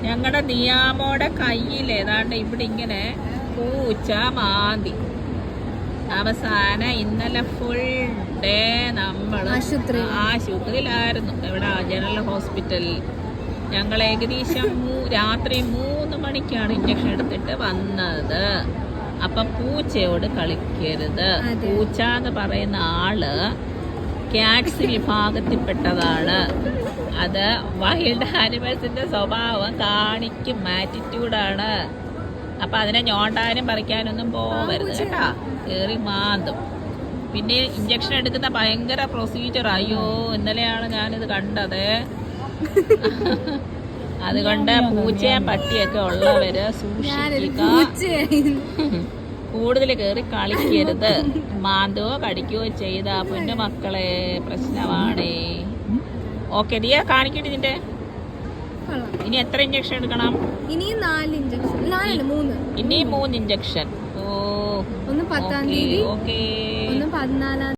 ഞങ്ങളുടെ നിയാമോടെ കയ്യിൽ ഏതാണ്ട് ഇവിടെ ഇങ്ങനെ പൂച്ച മാന്തി. അവസാനം ഇന്നലെ ഫുൾ ഡേ നമ്മൾ ആശുപത്രിയിലായിരുന്നു. ഇവിടെ ജനറൽ ഹോസ്പിറ്റലിൽ. ഞങ്ങൾ ഏകദേശം രാത്രി 3 മണിക്കാണ് ഇഞ്ചക്ഷൻ എടുത്തിട്ട് വന്നത്. അപ്പം പൂച്ചയോട് കളിക്കരുത്. പൂച്ച എന്ന് പറയുന്ന ആള് ക്യാറ്റ്സ് വിഭാഗത്തിൽപ്പെട്ടതാണ്. അത് വൈൽഡ് ആനിമൽസിന്റെ സ്വഭാവം കാണിക്കും, ആറ്റിറ്റ്യൂഡാണ്. അപ്പം അതിനെ ഞോണ്ടാനും പറിക്കാനൊന്നും പോവരുത് കേട്ടാ, കയറി മാന്തും. പിന്നെ ഇഞ്ചക്ഷൻ എടുക്കുന്ന ഭയങ്കര പ്രൊസീജിയർ. അയ്യോ, ഇന്നലെയാണ് ഞാനിത് കണ്ടത്. അതുകൊണ്ട് പൂച്ചയും പട്ടിയൊക്കെ ഉള്ളവര് സൂക്ഷിക്കുക. കൂടുതൽ കയറി കളിക്കരുത്. മാന്തുവോ കടിക്കുകയോ ചെയ്ത പൊന്നു മക്കളെ പ്രശ്നമാണേ. ഓക്കെ ദിയ, കാണിക്കട്ടെ നിന്റെ. ഇനി എത്ര ഇഞ്ചക്ഷൻ എടുക്കണം? ഇനി 4 ഇഞ്ചക്ഷൻ. 3. ഇനി 3 ഇഞ്ചക്ഷൻ. ഓ, ഒന്ന് 10-ാം തീയതി, ഓക്കെ. ഒന്ന് 14-ാം